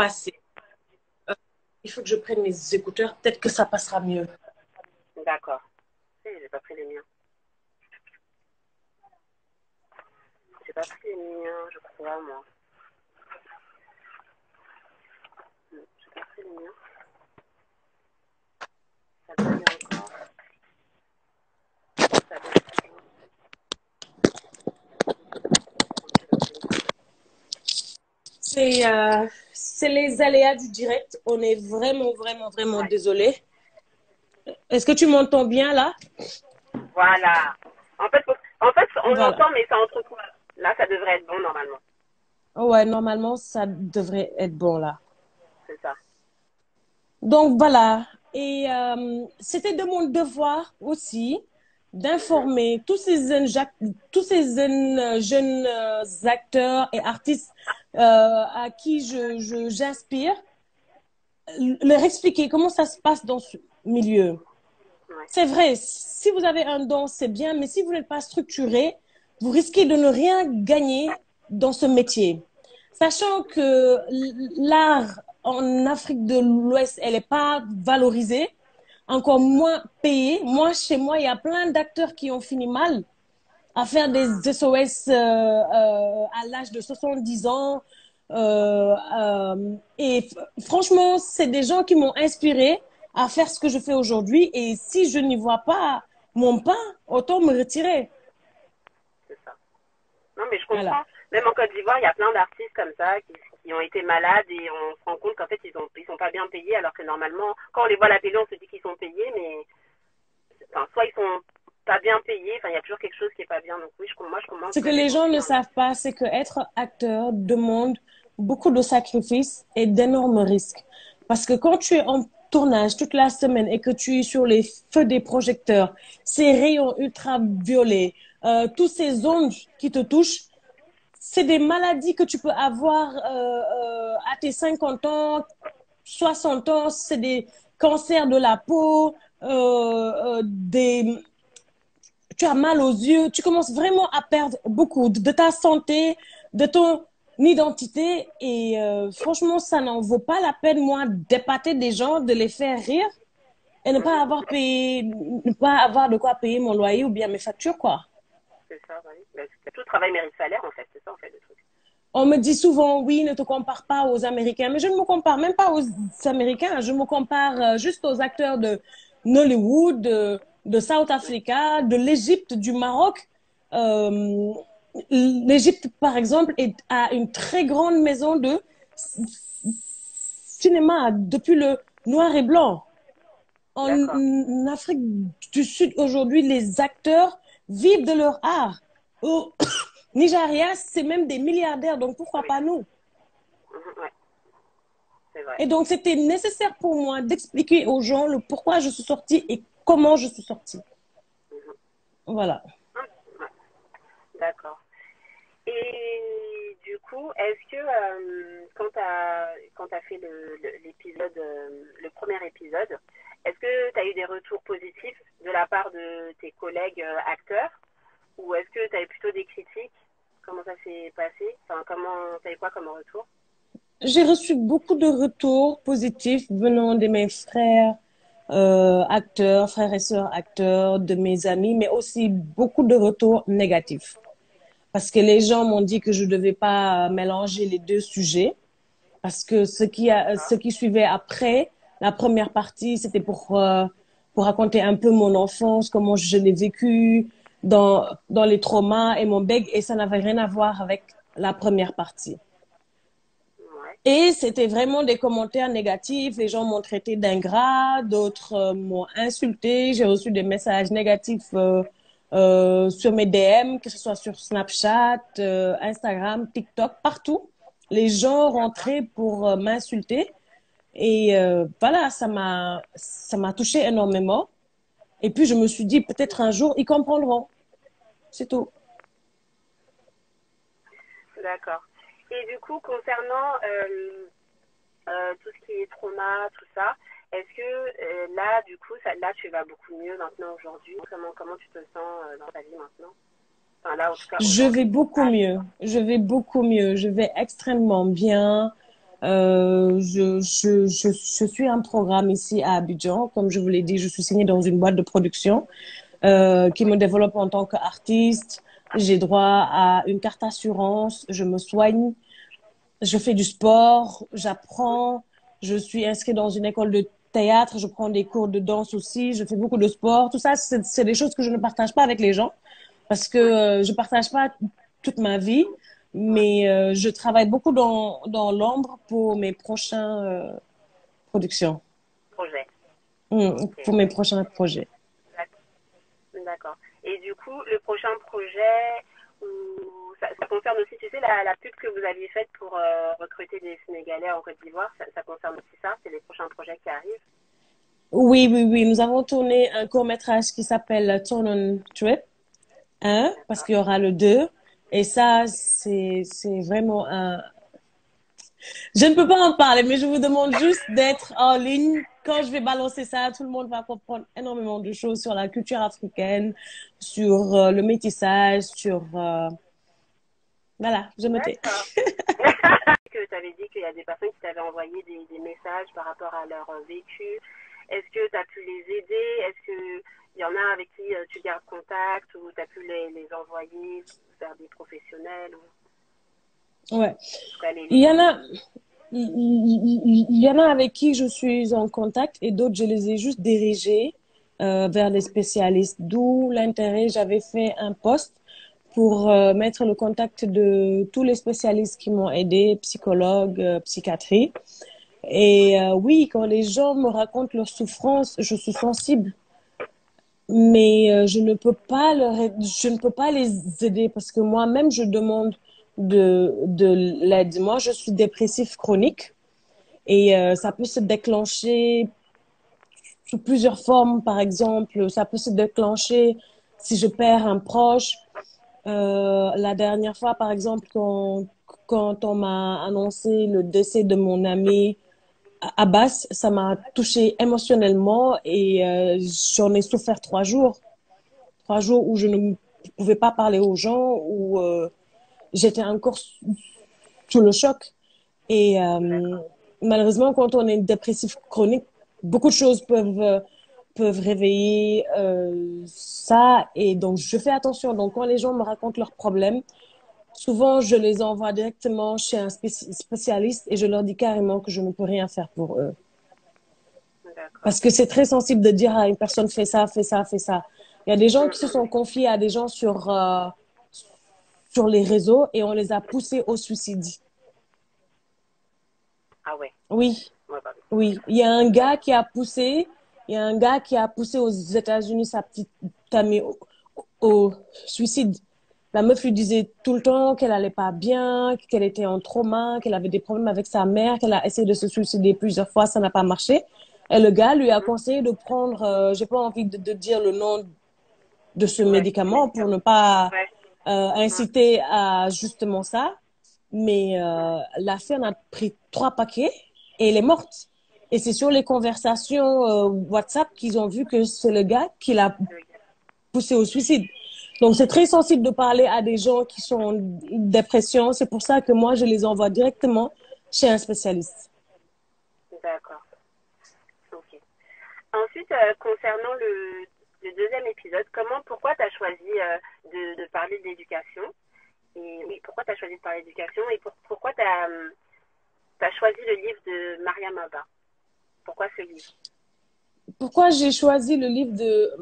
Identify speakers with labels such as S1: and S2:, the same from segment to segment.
S1: passer. Euh, il faut que je prenne mes écouteurs. Peut-être que ça passera mieux.
S2: D'accord. J'ai pas pris les miens. J'ai pas pris les miens, je crois, moi. J'ai pas pris les miens. Ça bug encore. Ça bug toujours.
S1: C'est les aléas du direct. On est vraiment, vraiment, vraiment
S2: Ouais.
S1: désolé. Est-ce que tu m'entends bien là?
S2: Voilà. En fait, on
S1: Voilà.
S2: l'entend, mais ça entrecoupe. Là, ça devrait être bon, normalement.
S1: Ouais, normalement, ça devrait être bon là.
S2: C'est ça.
S1: Donc voilà. Et c'était de mon devoir aussi
S2: Mhm.
S1: d'informer tous ces jeunes acteurs et artistes à qui j'inspire, leur expliquer comment ça se passe dans ce milieu.
S2: Ouais.
S1: C'est vrai, si vous avez un don, c'est bien, mais si vous n'êtes pas structuré, vous risquez de ne rien gagner dans ce métier. Sachant que l'art en Afrique de l'Ouest, elle n'est pas valorisée, encore moins payée. Moi, chez moi, il y a plein d'acteurs qui ont fini mal à faire des SOS à l'âge de 70 ans. Et franchement, c'est des gens qui m'ont inspiré à faire ce que je fais aujourd'hui. Et si je n'y vois pas mon pain, autant me retirer.
S2: C'est ça. Non, mais je
S1: Voilà.
S2: comprends. Même en Côte d'Ivoire, il y a plein d'artistes comme ça qui ont été malades et on se rend compte qu'en fait, ils sont pas bien payés alors que normalement, quand on les voit à la télé, on se dit qu'ils sont payés, mais enfin, soit ils sont pas bien payés, enfin, il y a toujours quelque chose qui est pas bien. Donc oui, moi, je commence
S1: Ce que
S2: à
S1: les gens
S2: compris
S1: ne
S2: dans l'art.
S1: savent pas, c'est que être acteur demande beaucoup de sacrifices et d'énormes risques. Parce que quand tu es en tournage toute la semaine et que tu es sur les feux des projecteurs, ces rayons ultraviolets, tous ces ondes qui te touchent, c'est des maladies que tu peux avoir à tes 50 ans, 60 ans, c'est des cancers de la peau, tu as mal aux yeux, tu commences vraiment à perdre beaucoup de ta santé, de ton identité. Et franchement, ça n'en vaut pas la peine, moi, d'épater des gens, de les faire rire et ne pas avoir de quoi payer mon loyer ou bien mes factures, quoi.
S2: C'est ça, oui. Ben, tout travail mérite salaire, en fait. C'est ça, en fait, le truc.
S1: On me dit souvent, oui, ne te compare pas aux Américains, mais je ne me compare même pas aux Américains, je me compare juste aux acteurs de Nollywood, de South Africa, de l'Égypte, du Maroc. Euh, L'Égypte, par exemple, a une très grande maison de cinéma depuis le noir et blanc.
S2: D'accord.
S1: En Afrique du Sud, aujourd'hui, les acteurs vivent de leur art. Au Nigeria, c'est même des milliardaires, donc pourquoi
S2: Oui.
S1: pas nous?
S2: Mhm, ouais, c'est vrai.
S1: Et donc, c'était nécessaire pour moi d'expliquer aux gens le pourquoi je suis sortie et comment je suis sortie.
S2: Mhm.
S1: Voilà.
S2: Hum, ouais. D'accord. Et du coup, est-ce que quand tu as fait l'épisode, le premier épisode, est-ce que tu as eu des retours positifs de la part de tes collègues acteurs ou est-ce que tu as eu plutôt des critiques? Comment ça s'est passé? Enfin, tu as eu quoi comme retour?
S1: J'ai reçu beaucoup de retours positifs venant de mes frères acteurs, frères et sœurs acteurs, de mes amis, mais aussi beaucoup de retours négatifs. Parce que les gens m'ont dit que je ne devais pas mélanger les deux sujets. Parce que ce
S2: D'accord.
S1: qui suivait après la première partie, c'était pour raconter un peu mon enfance, comment je l'ai vécu dans les traumas et mon beg, et ça n'avait rien à voir avec la première partie.
S2: Ouais.
S1: Et c'était vraiment des commentaires négatifs. Les gens m'ont traité d'ingrat, d'autres m'ont insulté. J'ai reçu des messages négatifs sur mes DM, que ce soit sur Snapchat, Instagram, TikTok, partout. Les gens
S2: D'accord.
S1: rentraient pour m'insulter. Et voilà, ça m'a touché énormément. Et puis je me suis dit, peut-être un jour, ils comprendront. C'est tout.
S2: D'accord. Et du coup, concernant tout ce qui est trauma, tout ça, est-ce que là, du coup, là, tu vas beaucoup mieux maintenant aujourd'hui? Comment tu te sens dans ta vie maintenant? Enfin, là, en tout cas,
S1: Je vais
S2: aujourd'hui.
S1: beaucoup
S2: Ah,
S1: mieux. Je vais beaucoup mieux. Je vais extrêmement bien. Je suis un programme ici à Abidjan. Comme je vous l'ai dit, je suis signée dans une boîte de production qui me développe en tant qu'artiste. J'ai droit à une carte assurance, je me soigne, je fais du sport, j'apprends, je suis inscrite dans une école de théâtre, je prends des cours de danse aussi, je fais beaucoup de sport. Tout ça, c'est des choses que je ne partage pas avec les gens parce que
S2: Ouais,
S1: je partage pas toute ma vie,
S2: ouais.
S1: mais je travaille beaucoup dans l'ombre pour mes prochains productions,
S2: Projet. Ok.
S1: pour mes prochains projets.
S2: D'accord. Et du coup, le prochain projet, ça concerne aussi, tu sais, la pub que vous aviez faite pour recruter des Sénégalais en Côte d'Ivoire, ça concerne aussi ça, c'est les prochains projets qui arrivent.
S1: Oui, oui, oui. Nous avons tourné un court-métrage qui s'appelle Turn on Trip 1, parce
S2: D'accord.
S1: qu'il y aura le 2. Et ça, c'est vraiment un... Je ne peux pas en parler, mais je vous demande juste d'être en ligne. Quand je vais balancer ça, tout le monde va comprendre énormément de choses sur la culture africaine, sur le métissage, sur... Voilà, je me tais.
S2: D'accord. Que tu avais dit qu'il y a des personnes qui t'avaient envoyé des messages par rapport à leur vécu. Est-ce que tu as pu les aider? Est-ce qu'il y en a avec qui tu gardes contact ou tu as pu les envoyer vers des professionnels ou
S1: Ouais.
S2: en tout cas
S1: Il y en
S2: les
S1: a, il y en a avec qui je suis en contact et d'autres, je les ai juste dirigés vers les spécialistes. D'où l'intérêt, j'avais fait un post pour mettre le contact de tous les spécialistes qui m'ont aidé, psychologues, psychiatrie. Et oui, quand les gens me racontent leur souffrance, je suis sensible, mais je ne peux pas les aider parce que moi-même, je demande de l'aide. Moi, je suis dépressif chronique et ça peut se déclencher sous plusieurs formes. Par exemple, ça peut se déclencher si je perds un proche. La dernière fois, par exemple, quand on m'a annoncé le décès de mon ami Abbas, ça m'a touchée émotionnellement et j'en ai souffert 3 jours. 3 jours où je ne pouvais pas parler aux gens, où j'étais encore sous le choc. Et
S2: D'accord.
S1: malheureusement, quand on est dépressif chronique, beaucoup de choses peuvent réveiller ça. Et donc, je fais attention. Donc, quand les gens me racontent leurs problèmes, souvent, je les envoie directement chez un spécialiste et je leur dis carrément que je ne peux rien faire pour eux.
S2: D'accord.
S1: Parce que c'est très sensible de dire à une personne, fais ça, fais ça, fais ça. Il y a des gens qui se
S2: Mm.
S1: sont confiés à des gens sur les réseaux et on les a poussés au suicide.
S2: Ah ouais.
S1: Oui,
S2: Ouais, bah,
S1: oui. Il y a un gars qui a poussé aux États-Unis sa petite amie au suicide. La meuf lui disait tout le temps qu'elle allait pas bien, qu'elle était en trauma, qu'elle avait des problèmes avec sa mère, qu'elle a essayé de se suicider plusieurs fois, ça n'a pas marché. Et le gars lui a conseillé de prendre, j'ai pas envie de dire le nom de ce
S2: ouais, du
S1: médicament pour ne
S2: médicament.
S1: pas
S2: Ouais. Mm.
S1: inciter à justement ça. Mais la femme a pris 3 paquets et elle est morte. Et c'est sur les conversations WhatsApp qu'ils ont vu que c'est le gars qui l'a poussé au suicide. Donc c'est très sensible de parler à des gens qui sont en dépression. C'est pour ça que moi, je les envoie directement chez un spécialiste.
S2: D'accord. Ok. Ensuite, concernant le deuxième épisode, pourquoi tu as choisi de parler d'éducation? Et oui, pourquoi tu as choisi de parler d'éducation et pourquoi tu as choisi le livre de Mariam Abba? Pourquoi ce livre?
S1: Pourquoi j'ai choisi le livre de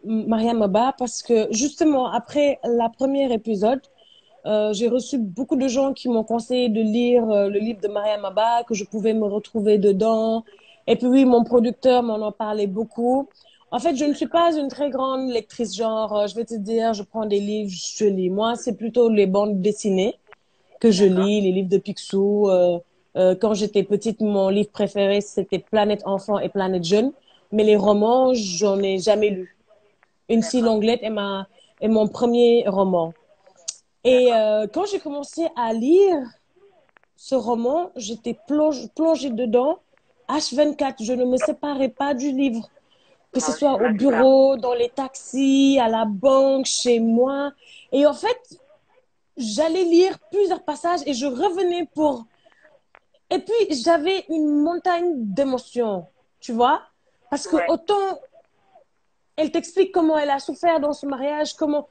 S1: Mariam Abba? Parce que justement, après la première épisode, j'ai reçu beaucoup de gens qui m'ont conseillé de lire le livre de Mariam Abba, que je pouvais me retrouver dedans. Et puis oui, mon producteur m'en en parlait beaucoup. En fait, je ne suis
S2: D'accord.
S1: pas une très grande lectrice, genre, je vais te dire, je prends des livres, je lis. Moi, c'est plutôt les bandes dessinées que je
S2: D'accord.
S1: lis, les livres de Picsou. Quand j'étais petite, mon livre préféré, c'était Planète Enfant et Planète Jeune. Mais les romans, j'en ai jamais lu. Une fille
S2: D'accord.
S1: longuelette est mon premier roman. Et
S2: D'accord.
S1: quand j'ai commencé à lire ce roman, j'étais plongée dedans. H24, je ne me séparais pas du livre, que
S2: Moi
S1: ce
S2: aussi,
S1: soit au
S2: moi, c'est ça.
S1: bureau, dans les taxis, à la banque, chez moi. Et en fait, j'allais lire plusieurs passages et je revenais pour Et puis, j'avais une montagne d'émotions, tu vois? Parce que
S2: Ouais,
S1: autant elle t'explique comment elle a souffert dans son mariage, comment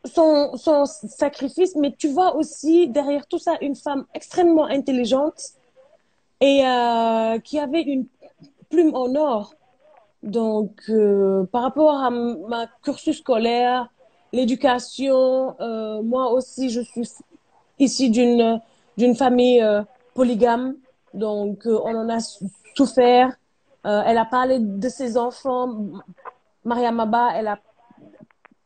S1: son sacrifice, mais tu vois aussi derrière tout ça une femme extrêmement intelligente et qui avait une plume en or. Donc, par rapport à ma cursus scolaire, l'éducation, moi aussi, je suis issue d'une famille polygame. Donc, on en a souffert. Elle a parlé de ses enfants. Mariam Abba,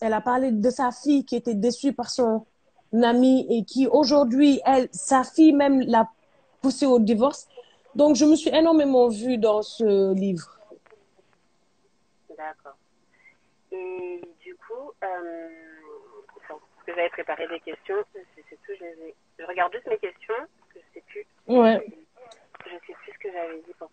S1: elle a parlé de sa fille qui était déçue par son ami et qui aujourd'hui, elle, sa fille même l'a poussée au divorce. Donc, je me suis énormément vue dans ce livre.
S2: d'accord. Et du coup, parce que j'avais préparé des questions, c'est tout, je regarde juste mes questions, parce que je sais plus,
S1: Ouais.
S2: je sais plus ce que j'avais dit pour